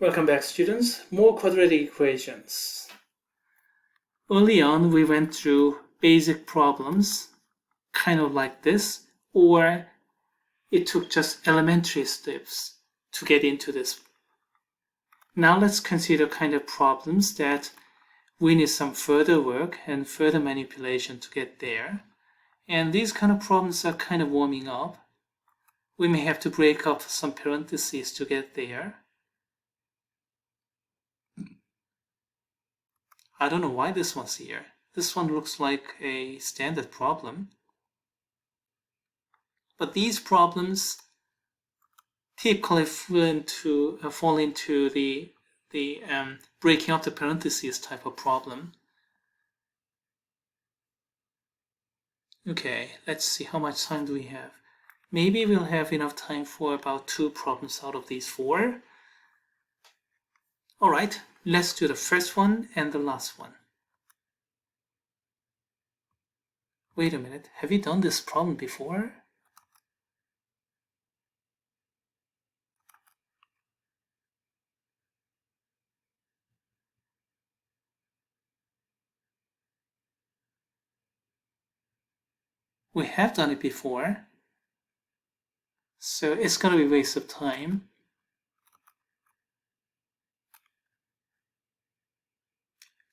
Welcome back, students. More quadratic equations. Early on, we went through basic problems, kind of like this, or it took just elementary steps to get into this. Now let's consider kind of problems that we need some further work and further manipulation to get there. And these kind of problems are kind of warming up. We may have to break up some parentheses to get there. I don't know why this one's here. This one looks like a standard problem. But these problems typically fall into the breaking up the parentheses type of problem. Okay, let's see how much time do we have. Maybe we'll have enough time for about 2 problems out of these 4. All right, let's do the first one and the last one. Wait a minute, have you done this problem before? We have done it before, so it's going to be a waste of time.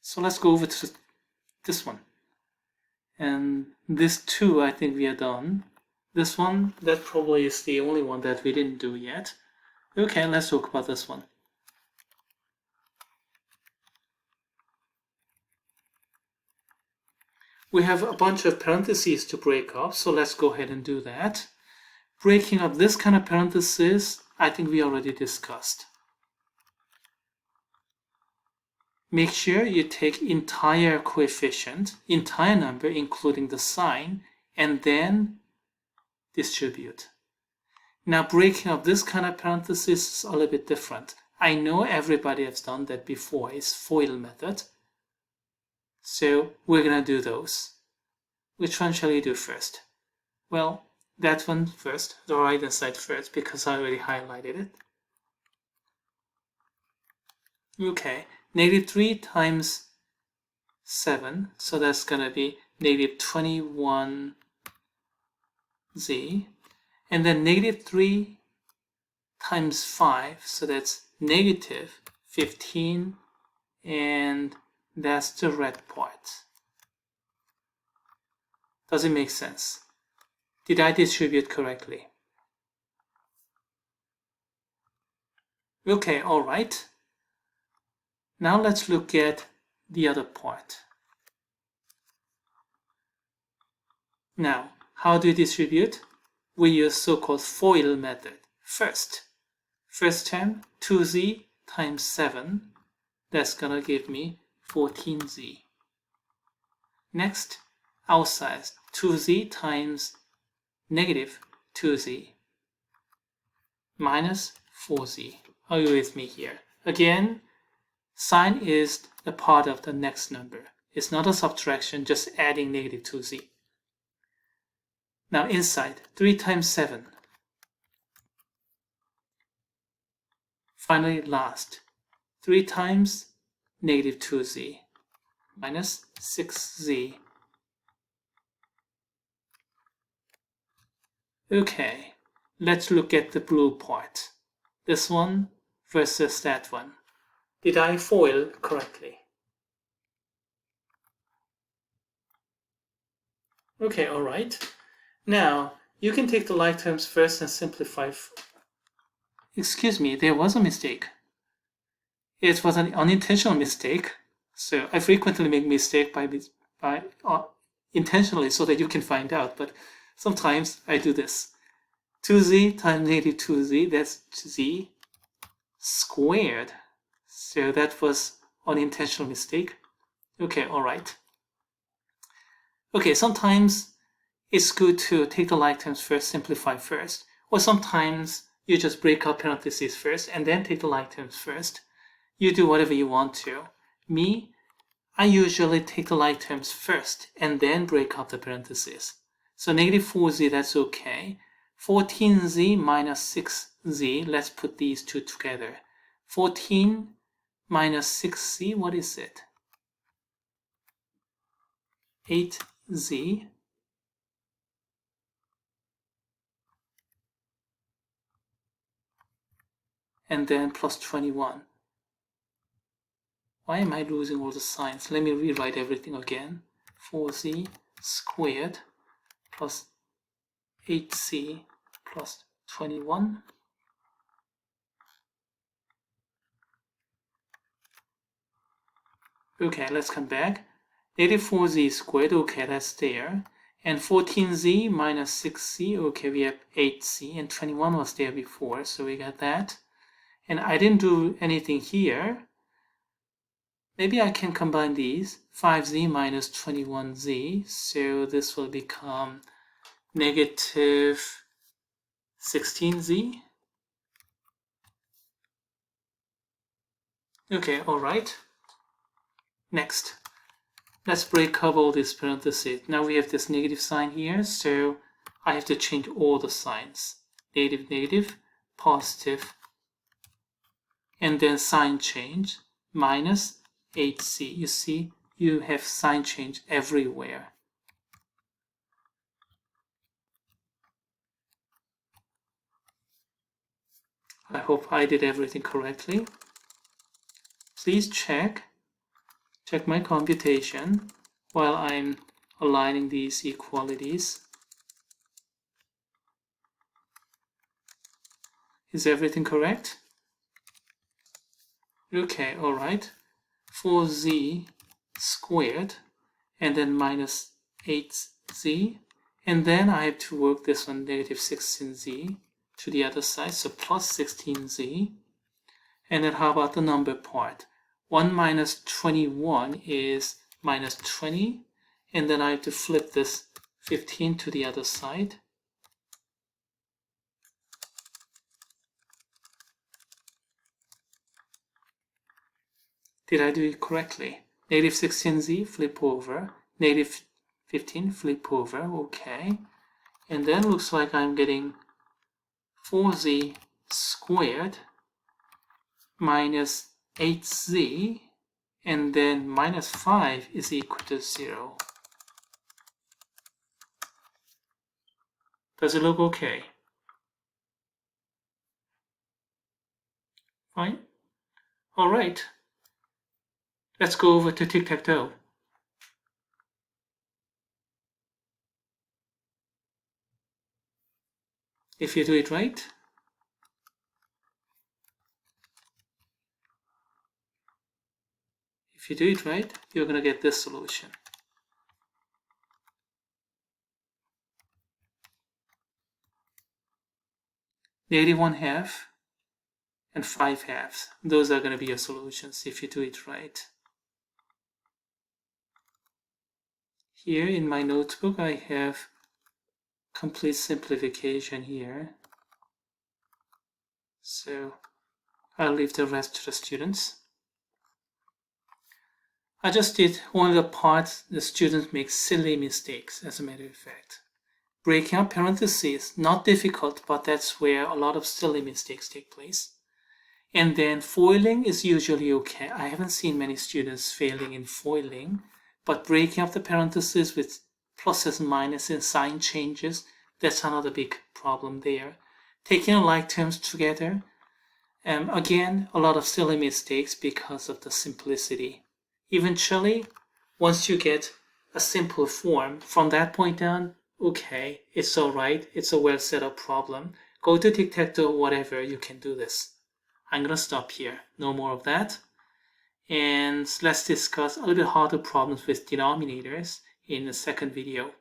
So let's go over to this one. And this 2, I think we are done. This one, that probably is the only one that we didn't do yet. Okay, let's talk about this one. We have a bunch of parentheses to break up, so let's go ahead and do that. Breaking up this kind of parentheses, I think we already discussed. Make sure you take entire coefficient, entire number, including the sign, and then distribute. Now, breaking up this kind of parentheses is a little bit different. I know everybody has done that before. It's FOIL method. So we're going to do those. Which one shall we do first? Well, that one first, the right-hand side first, because I already highlighted it. Okay, negative 3 times 7, so that's going to be negative 21z. And then negative 3 times 5, so that's negative 15, and that's the red part. Does it make sense? Did I distribute correctly? Okay, all right. Now let's look at the other part. Now, how do you distribute? We use so-called FOIL method. First term, 2z times 7. That's gonna give me 14z. Next, outside, 2z times negative 2z minus 4z. Are you with me here? Again, sign is the part of the next number. It's not a subtraction, just adding negative 2z. Now inside, 3 times 7. Finally, last, 3 times negative 2z minus 6z. Okay, let's look at the blue part. This one versus that one. Did I FOIL correctly? Okay, all right. Now, you can take the like terms first and simplify. Excuse me, there was a mistake. It was an unintentional mistake. So I frequently make mistake by intentionally so that you can find out, but sometimes I do this. 2z times negative 2z, that's z squared. So that was an unintentional mistake. Okay, all right. Okay, sometimes it's good to take the like terms first, simplify first. Or sometimes you just break up parentheses first and then take the like terms first. You do whatever you want to. Me, I usually take the like terms first and then break up the parentheses. So negative 4z, that's okay. 14z minus 6z, let's put these two together. 14 minus 6z, what is it? 8z. And then plus 21. Why am I losing all the signs? Let me rewrite everything again. 4z squared plus 8z plus 21. Okay, let's come back. Negative 4z squared, okay, that's there. And 14z minus 6z, okay, we have 8z, and 21 was there before, so we got that. And I didn't do anything here. Maybe I can combine these. 5z minus 21z, so this will become negative 16z. Okay, all right. Next, let's break up all these parentheses. Now we have this negative sign here, so I have to change all the signs. Negative, negative, positive, and then sign change, minus 8z. You see, you have sign change everywhere. I hope I did everything correctly. Please check my computation while I'm aligning these equalities. Is everything correct? Okay, all right. 4z squared and then minus 8z, and then I have to work this one, negative 16z, to the other side, so plus 16z. And then how about the number part? 1 minus 21 is minus 20, and then I have to flip this 15 to the other side. Did I do it correctly? Negative 16z, flip over. Negative 15, flip over, okay. And then looks like I'm getting 4z squared minus 8z, and then minus 5 is equal to 0. Does it look okay? Fine. All right. Let's go over to tic-tac-toe. If you do it right, you're going to get this solution. Negative 1/2 and 5/2. Those are going to be your solutions if you do it right. Here in my notebook, I have complete simplification here. So I'll leave the rest to the students. I just did one of the parts the students make silly mistakes, as a matter of fact. Breaking up parentheses, not difficult, but that's where a lot of silly mistakes take place. And then foiling is usually okay. I haven't seen many students failing in foiling, but breaking up the parentheses with pluses and minuses and sign changes, that's another big problem there. Taking like terms together, again, a lot of silly mistakes because of the simplicity. Eventually, once you get a simple form, from that point on, okay, it's all right, it's a well set up problem. Go to tic-tac-toe, whatever, you can do this. I'm gonna stop here, no more of that. And let's discuss a little bit harder problems with denominators in the second video.